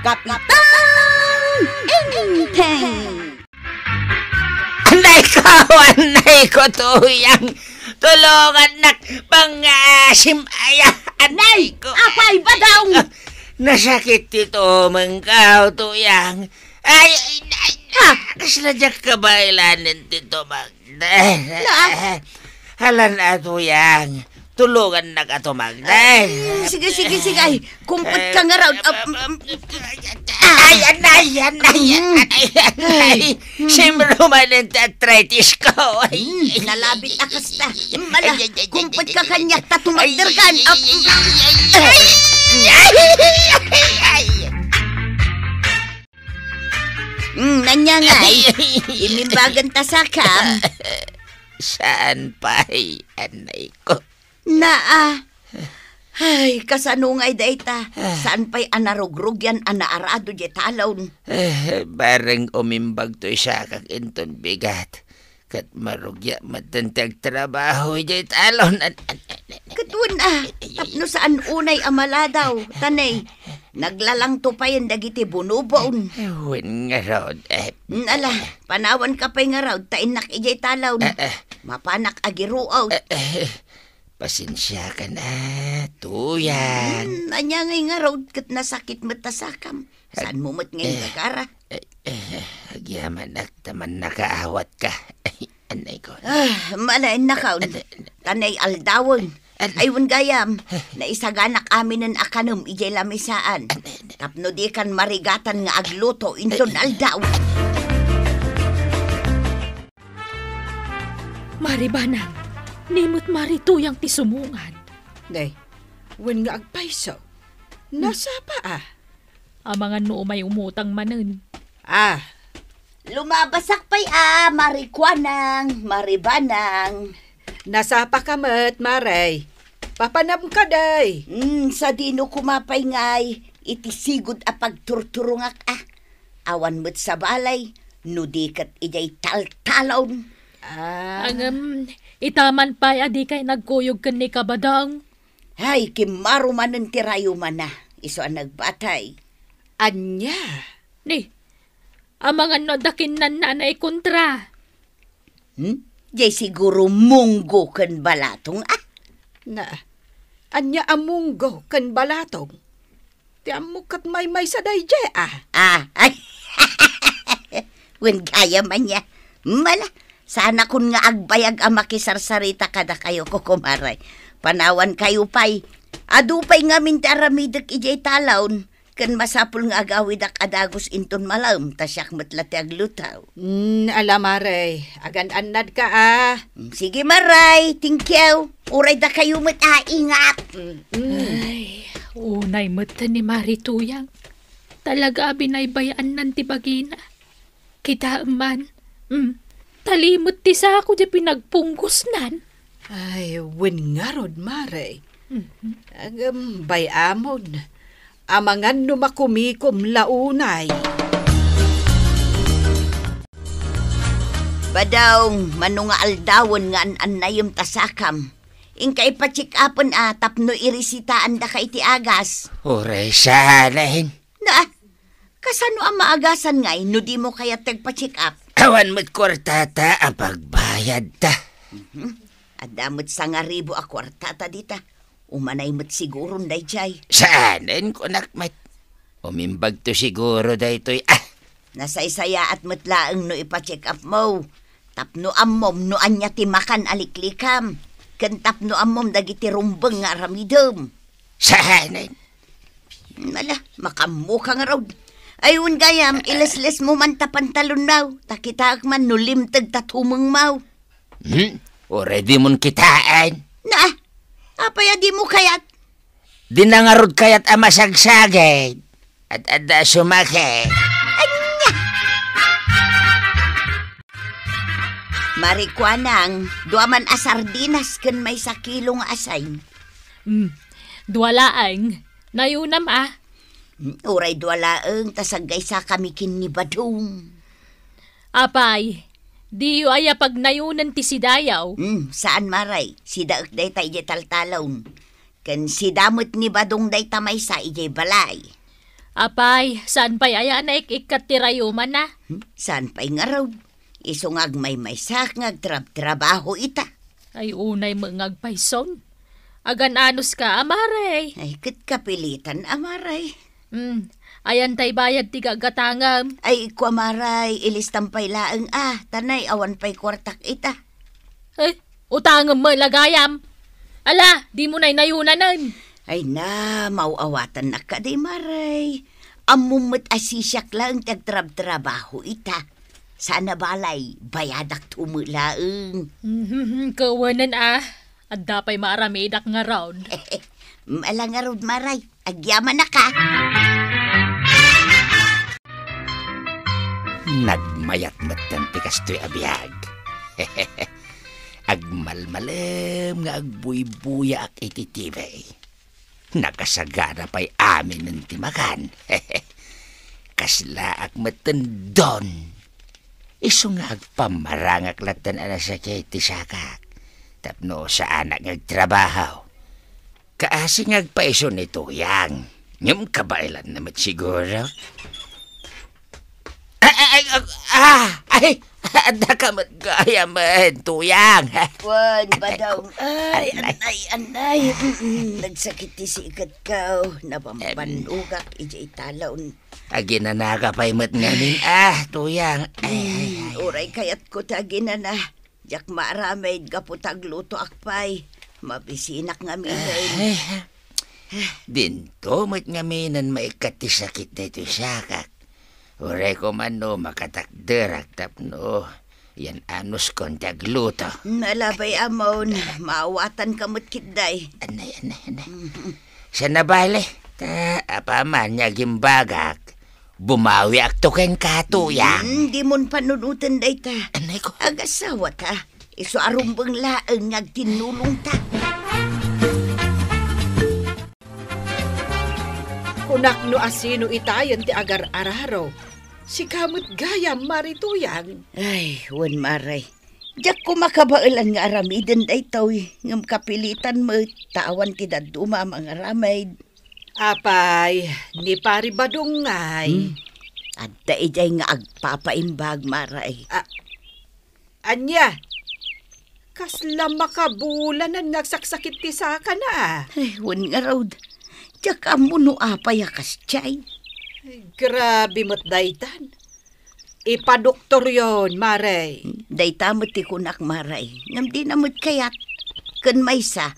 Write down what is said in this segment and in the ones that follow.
Kapitang Inteng. Anay ko tuyang. Tulungan nak pangasim ayah. Anay ko. Apay ba daw? Nasakit ito mengkaw tuyang. Ay, kaslajak kabailanin tito Magda. Halan ato yang. Tulungan na ka to, Magda. Sige. Ay, kumput ka nga raw. Ay. Siyempre man ang arthritis ko. Nalabit akas na. Mala, kumput ka kanyak tatumagdargan. Nanyangay, imimbagan tasakam. Saan pa'y anay ko? Ay, kasanungay dayta. Saan pa'y anarugrug yan, anaarado di talon. Bareng umimbag to siya kag inton bigat. Kat marugya matantag trabaho di talon. Katun tapno saan unay amala daw. Tanay, naglalang to pa yan dagiti bunubon. Wen nga raw. Ala, panawan ka pa'y nga raw, tainak ijay talon. Mapanak agiruaw. Pasensya ka na, tuyang. Anyangay nga raw, kat nasakit matasakam. Saan mo mat ngayon kagara? Agyaman taman nakaawat ka. Anay ko. Malain na kaun. Tanay aldawon. Aywan gayam, na isaganak amin ng akanum ijay lamisaan. Tapno di kan marigatan nga agluto inton aldaw. Maribanang, nimot marituyang tisumungan. Day, wen nga agpaiso. Nasa pa Ang mga noo may umutang manen. Lumabasak pa'y marikwanang, maribanang. Nasa pa kamat, Maray. Papanam ka, day. Sa dino kumapay ngay, itisigod a pagturturungak Awan mo't sa balay, nudikat ijay taltalon. Itaman pa adi kay nagkuyog kan ni kabadang. Hay, kimaro man ng tirayo man na. Iso ang nagbatay. Anya? Ni, ang mga nodakin na nanay kontra. Jay siguro munggo kan balatong Anya amunggo kan balatong. Tiamukat may sa dayje ay. Wen kaya man niya. Mala, sana kun nga agbayag ang makisarsarita kada kayo kukumaray. Panawan kayo pa'y. Adupay nga mintaramidak ijay talawn. Kan masapul nga agawid ak adagos inton malam. Tasyak matlati aglutaw. Ala, Maray. Agan-anad ka Sige, Maray. Thank you. Uray da kayo ingat. Ay, unay mata ni Marituyang. Talaga binaybayaan ng tibagina. Kita man. Talimot ti sa ako di pinagpunggos nan. Ay, wen nga rod, Maray. Bayamon. Amangan numakumikom launay. Badawng manunga aldawon nga an-anayom tasakam. Ingkay pa-check upon tapno irisitaan da kay ti agas. Uray sanahin. Kasano ang maagasan ngay, no di mo kaya tagpa-check up? Awan mo't kwartata ang pagbayad ta. Adamot sa nga ribo a kwartata dita. Umanay mo't siguro day jay. Saanin ko nakmat? Umimbag to siguro daytoy. Nasaysaya at matlaang no ipa-check up mo. Tapno ammom no anya timakan aliklikam. Kan tapno ammom dagiti rumbeng nga ramidom. Saanin? Mala, makamuka nga raw. Ayun gayam, ilasles mo man tapantalon now. Takitaak man no limtag tatumang mau. Already mon kitaan. Apaya di mo kayat? Dinangarod kayat ama sagsagay. At ada sumake. Anya! Marikwanang, duaman asardinas kan may sakilong asay. Duwalaang, nayunam Uray duwalaang, tasagay sa kami kin ni Badong. Apay, di yu aya pag nayunan ti sidayaw. Saan maray? Sidaak day tayo taltalon. Kan sidamot ni Badong day tamay sa ijay balay. Apay, saan pa'y aya na ikat tirayuman na? Saan pa'y nga raw? Isungag may sak ngag trabaho ita. Ay unay mga agpayson. Agan anos ka, amaray. Ay, kat kapilitan, amaray. Ayan tay bayad ti gagatangam. Ay, ko amaray, ilistang pa'y laang tanay, awan pa'y kwartak ita. Utangam mo lagayam. Ala, di mo na'y nayunanan. Ay na, mauawatan na ka di maray. Amumot asisyak lang tagtrabaho ita. Sana balay, bayadak tumulaang. Kawanan At dapay maaramidak nga round. Malang nga round maray, agyaman na ka. Nagmayat matan ti kastoy abiyag. Agmalmalem nga agbuy-buya ak ititibay. Nakasagana pa'y amin ng timakan. Kasla ak matandon. Iso nga agpamarangak latan ana sa kay tisakak. Tapno sa anak ngagtrabaho. Kaasi ngagpaiso ni Tuyang. Ngam kabailan naman siguro. Ada ka matgaya man, Tuyang. Wan, badong. Ay, anay. Nagsakit si ikat ka. Napampanugak, ijay talaon. Aginana ka pa'y matnganin, Tuyang. Uray kayat ko taginana. Jak maaramay kaputag luto akpay. Mabisinak nga minay. Dinto matngaminan maikati sakit na ito sakak. Uray ko man no makatakderak tapno. Yan anos kon tagluto. Nalabay amon, maawatan kamot kitday. Anay. Sa nabali, apaman niya gimbagak. Bumawi akto ken katuyang. Di mon panunutan day ta. Anay ko. Agasawa ta. Iso arumbang laeng ngagtinulong ta. Kunak no asino itayan ti agar-araro. Si kamot gayam marituyang. Ay, wan maray. Diyak ko makabailan nga aramiden day tawi. Ngam kapilitan mo, tawan ti daduma mga ramay. Apay, ni pari badungay. At daijay nga agpapaimbag maray. Anya, kasla makabulanan nagsaksakit ti saka na. Ay, wan nga raw. Diyak amuno apayakas chay. Grabe mo't daytan. Ipadoktor yon, maray. Dayta mo't ti kunak maray. Ngam di na mo't kayat. Kan may sa,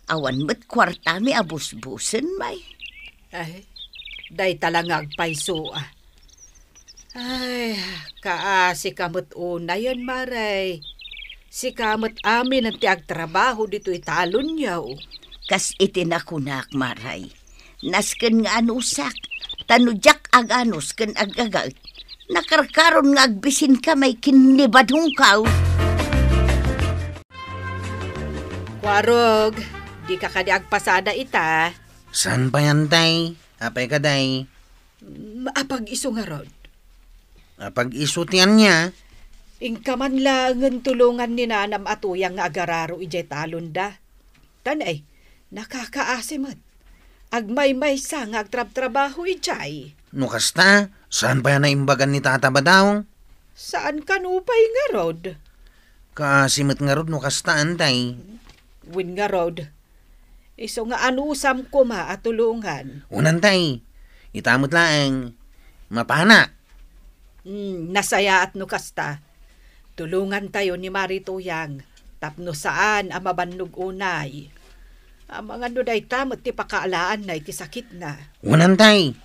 awan mo't kwarta mi abusbusen may. Ay, dayta lang agpayso Ay, kaasi kamot una yan, maray. Si kamot amin ang tiagtrabaho dito italon yaw. Kas itinakunak maray. Nasken nga anusak. Tanudyak ag anos ken agagat. Nakarkaron nga agbisin ka may kinibadong kaw. Kwarog, di ka kadi agpasada ita. San pa yan, tay? Apay ka, day? Apag iso nga rod. Apag isutian niya. Ingkaman lang ang tulungan ni Nanam Atuyang nga agararo ijay talon da. Tanay, nakakaasimot. Agmay-may sa nga agtrab-trabaho ijay. No kasta, saan pa yan naimbagan ni Tata Badaw? Saan kanupay nga rod? Kasimot nga rod no kasta, antay. Win nga rod. Iso nga anusam ko at tulungan. Unantay, itamot laeng. Mapana. Nasaya at no kasta. Tulungan tayo ni Marituyang. Tapno saan ang mabannog unay. Ang mga nuday tamot ti pakaalaan na iti sakit na. Unantay.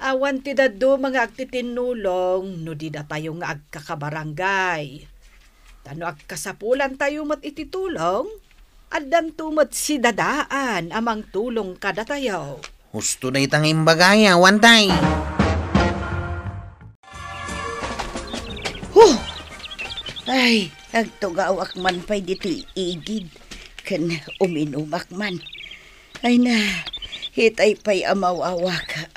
Awan ti dado mga agtitinulong no di da tayo nga agkakabarangay. Tano agkasapulan tayo mat ititulong. Addan tumot si dadaan amang tulong kada tayo. Husto na itang imbagaya, wantay. Ay, agtugawak man pa'y dito igid. Kan uminumak man. Ay na, hitay pa'y amawawak.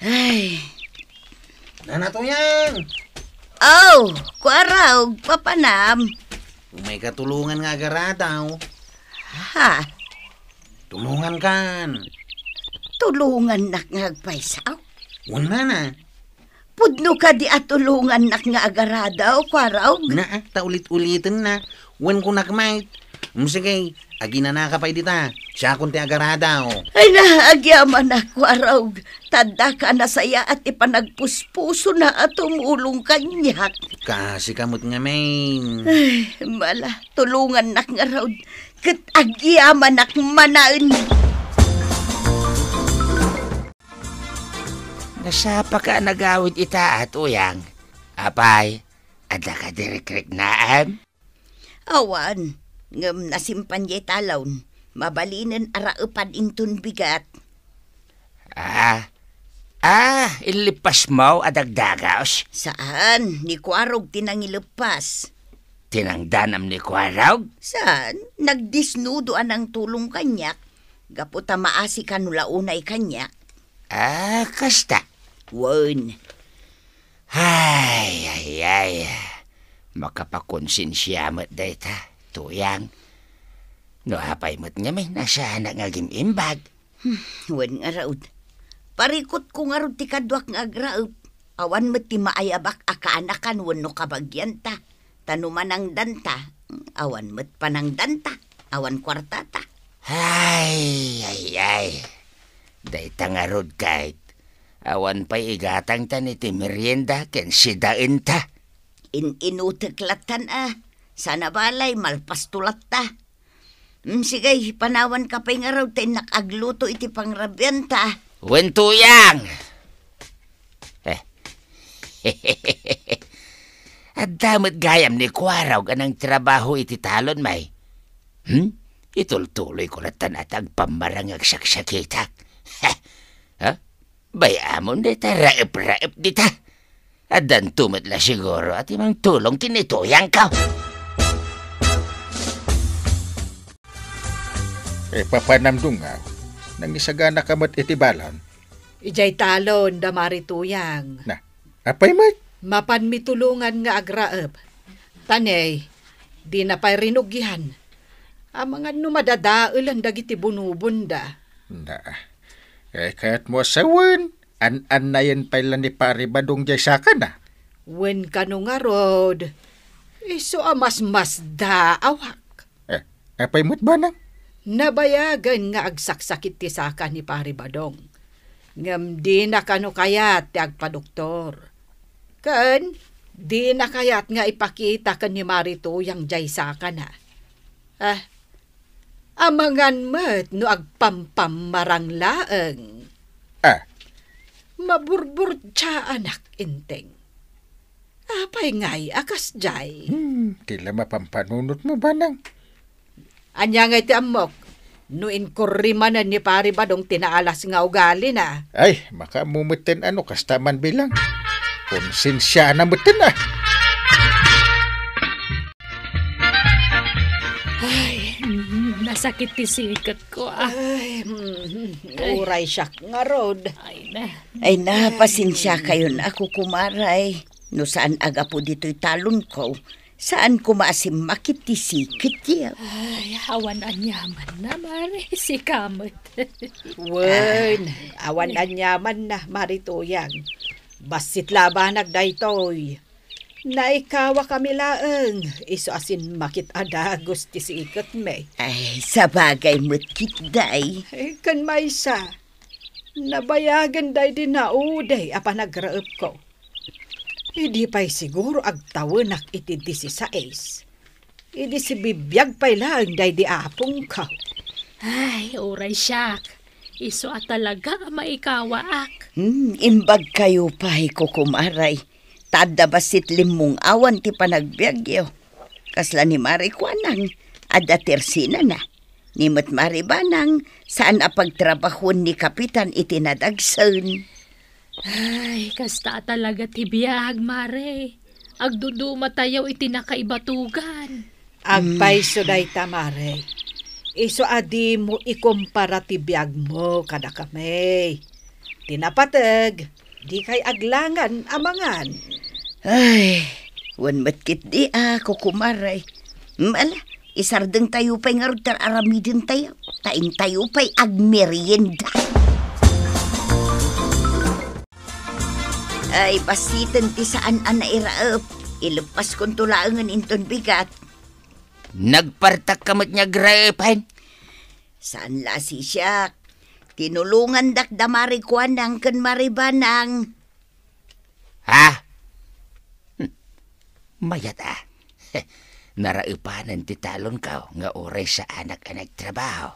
Ay. Nanatuyang! Oh, kwaraw, papanam. may katulungan nga agaradaw. Ha? Tulungan kan. Tulungan nak nga agpaysaw? Wala na. Pudno ka di at tulungan nak nga agaradaw, kwaraw? Na, taulit-ulitin na. Wan ko nakmait. Sige, agi na nakapay dita. Siya kunti agaradaw. Ay na, agyaman na, kwaraw. Tanda ka na saya at ipanagpuspuso na at tumulong kanyak. Kasi kamot nga main. Ay, mala, tulungan nak nga raw. Kat agyaman nak manaan. Nasapa ka nagawid ita at uyang. Apay, ada ka direk-rek naan? Awan, ngam nasimpan ye talon. Mabalinin araupan intun bigat. Ilipas mo adagdagaos. Saan? Ni Kwarog tinangilepas. Tinangdanam ni Kwarog? Saan? Nagdisnudo anang tulong kanyak. Gaputa maasi kanulaunay kanyak. Kasta. Wan. Ay. Makapakonsensya mo't dayta, tuyang. No hapay mo't nga may nasa na nga gimimbag. Wan nga raud. Parikot ko nga raud ti kadwak nga agraud. Awan mo't ti maayabak akaanakan wano kabagyan ta. Tanuman ang danta. Awan mo't panang danta. Awan kwartata. Ay. Dayta nga rod kahit. Awan pa'y igatang ta ni ti merienda ken sidain ta. Inuteklatan Sana balay malpastulat ta. Sige, panawan ka pa'y nga raw tayo nakagluto iti pangrabyan ta. Wentuyang! At damot gayam ni Kwaraw anang trabaho iti talon may. Itultuloy ko na tanatag pamarang agsaksakitak. Bayamon dita raip-raip dita. Adan tumot la siguro at imang tulong tinituyang ka. Papanamdungaw, nang isagana kamat itibalan. Ijay talon, damarituyang. Na, apay mat? Mapan mitulungan nga agraeb. Tanay, di na pa'y rinugyan. Mga numadadaol ang dagiti bunubunda. Na, kaya't mo sawan, an na yan pala ni pari badong jay saka na. Wen ka no nga rod, iso mas daawak. Apay mo't ba nang? Nabayagan nga agsaksakit ti saka ni pari badong. Ngam di na kano kayat ti agpadoktor. Kan, di na kayat nga ipakita kan ni Marito yang jay saka na. Amangan met no agpampamarang laeng. Maburbur tsa anak inteng. Apay ngay akas jay. Tila mapampanunot mo ba nang? Anya ngay ti amok, no inkurrimanan ni pari badong tinaalas nga ugali na. Ay, makamumutin kasta man bilang. Konsensya na mutin Ay, nasakit ti sikat ko Uray siya nga rod. Ay na, pasensya kayo na ako kumaray. No saan aga po dito'y talon ko. Saan ko maasim makitisikit yan? Ay, awan anyaman na, Mari. Si Kamot. Wen, awan anyaman na, Marituyang. Basit labanag daytoy. Naikawa kami laeng. Iso asin makit adagos ti sikat me. Ay, sabagay mo't kitday. Kan maysa. Nabayagan day din na uday apa nagraep ko. Hindi pa'y siguro agtawanak iti 16. Hindi si bibiyag pa'y lang day di apong ka. Ay, oray siyak. Iso at talaga maikawaak. Imbag kayo pa'y kukumaray. Tada basit limong awan ti panagbiagyo. Kasla ni Mari Kwanang, ada tersina na. Ni Mat Mari Banang, saan apagtrabahon ni Kapitan itinadagsan. Ay, kasta talaga ti biyag, Mare. Agduduma tayaw itinakaibatugan. Agpaiso day tamare. Iso adi mo ikumpara ti biyag mo kada kami. Tinapatag, di kay aglangan amangan. Ay, wan matkit di ako kumaray. Mala, isardeng tayo pa'y nga rin aramidin tayo. Tain tayo pa'y agmerienda. Ay, pasitan ti saan na iraap. Ilupas kong tulaangan inton bigat. Nagpartak kamot niya grapan. Saan lasi siya? Tinulungan dak damari kuanang kan maribanang. Ha? Mayat naraipanan ti talon ka nga oray sa anak-anak trabaho.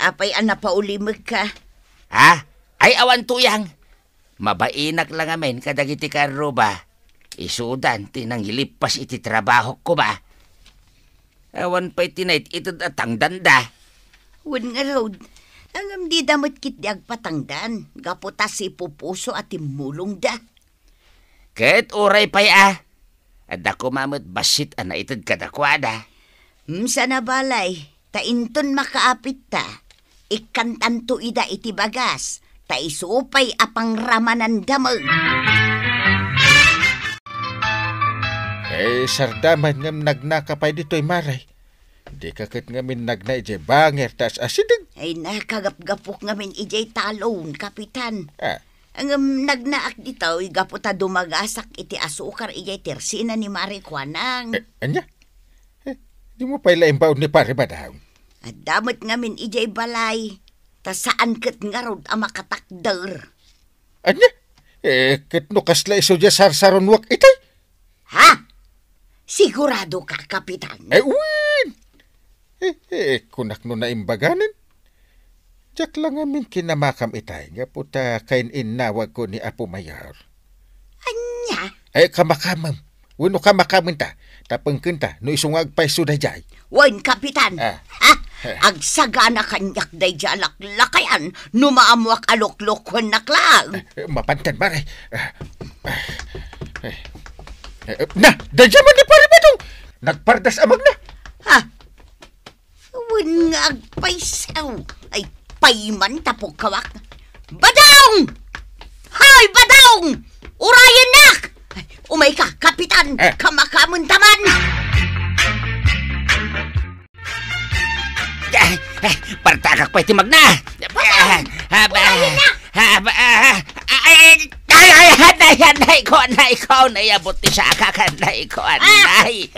Apay anapaulimag ka. Ha? Ay awan tuyang. Mabainak lang amin kadagiti karo ba? Isudan tinang ilipas iti trabaho ko ba? Awan pa'y tinait ito atang danda. Wan nga road. Ang di damot kit di agpatangdan. Gaputas si pupuso at imulong da. Ket oray pa'y At ako mamot basit na itad kadakwada. Sana balay. Tainton makaapit ta. Ikantanto ida iti bagas. Ta isupay apang ramanan damag. Sardaman ngam nagnakapay dito'y maray. Di kakit ngamin nagnay ije banger tas asidig. Ay nakagap-gapok ngamin ijay talon, kapitan. Ah, Ang nagnaak dito, gaputa dumagasak iti asukar ijay tersina ni Mari Kuanang. Anya? Di mo pa'y laimbaw ni pare ba daw? At damot ngamin ijay balay. Ta saan kat nga rod ang makatakder. Anya? Ket no kasla iso dya sarsaron wak itay? Ha? Sigurado ka, kapitan? Uwin! Kunak no na imbaganan. Diyak lang amin kinamakam itay, nga puta kain inawag ko ni Apo Mayor. Anya? Kamakamam. Wano kamakamin ta, tapangkin ta, no isungag pa'y sudajay. Wan, kapitan. Ah. Ha? Agsagana kanyak day lakayan, numaamuak alok-lokon naklang. Mapantan maray. Na, dadyaman ni pare Badong. Nagpardas amag na. Ha? Wan nga agpaysaw. Ay, payman tapog kawak. Badong! Hay, Badong! Urayan nak! Ay, umay ka, kapitan! Kamakamun taman! Partakak pa'y timag na! Urayan nak! Nay ko, nayabot ti siya kakanay ko, anay.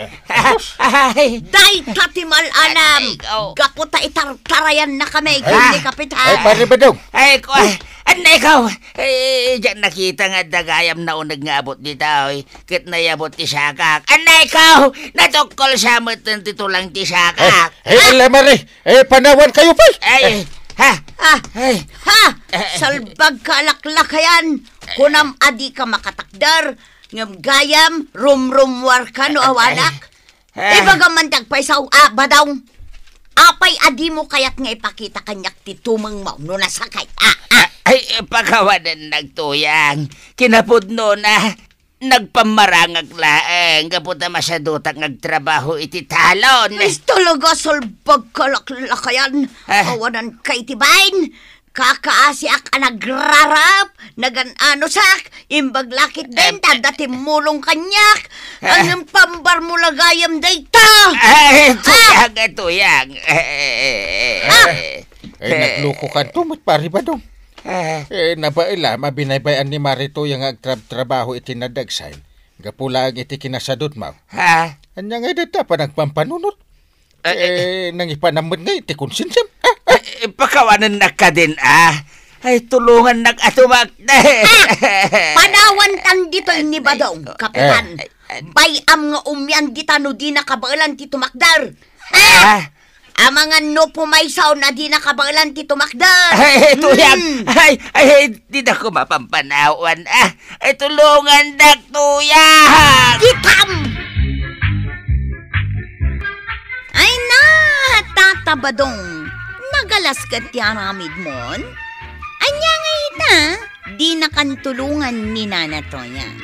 Day tatimal alam! Ikaw. Gaputa itartarayan na kami, gini kapitan! Pare Badong. Ay ko, anay ko. Diyan nakita nga dagayam na unag nga abot dito. Kit nayabot ti siya kak. Anay ko, natukol siya mo titulang ti siya kak. Alam mare, panawan kayo pa. Ay, ay. Salbag kalaklakayan! Kunam adi ka makatakdar, ngam gayam, rum-rumwar ka no awanak. Ibagaman tagpaysaw, Badong. Apay adi mo kayat nga ipakita kanyak ti tumang mo no nasakay. Ay, pagkawanan nagtuyang. Kinapudno na. Nagpamarangag laeng. Kaputa masyadutak nagtrabaho iti talon. Is talaga salbag kalaklakayan. Awanan kay tibain. Kakaasiak nagrarap, nagan-anosak, imbaglakit din, dati mulong kanyak, ang pambar mo lagayam dayta. Ay, tuyang. Nagluko ka tumot, pare Badong. Nabaila, mabinaybayan ni Marito yung agtrabaho iti nadagsain. Gapula ang iti kinasadot mo. Ha? Anya nga dita pa nagpampanunot. Nangipanamod nga iti konsinsam. Pakawanan na ka din, Ay, tulungan nag-atumak na. Panawan tan dito ni Badong, kapitan. Bayam nga umyan dita no di nakabailan ti tumakdar. Amangan no pumaysaw na di nakabailan ti tumakdar. Ay, tuyang. Ay, di na ko mapampanawan. Ay, tulungan na, tuyang. Kitam! Ay na, Tata Badong. Nagalas ka ti aramid mon? Anya nga ita, di nakantulungan ni Nana Toyang.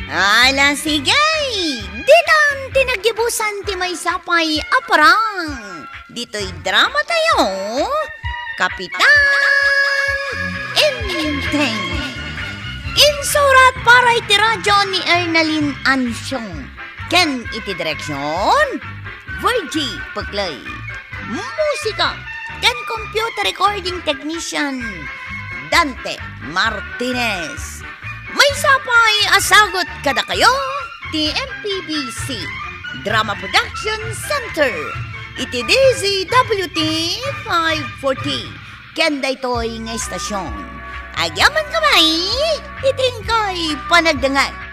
Ala, sigay! Ditan tinaggibusan ti may sapay aparang. Dito'y drama tayo. Kapitan Inteng. Insurat para iti radyo ni Ernalyn Ansyong. Ken iti direksyon, Virgie Puglay. Musika, ken computer recording technician, Dante Martinez. May sapay asagot kada kayo, ti MPBC Drama Production Center. Iti DZWT 540. Ken daytoy nga estasyon. Agyaman kamay, iting ko'y panagdangat.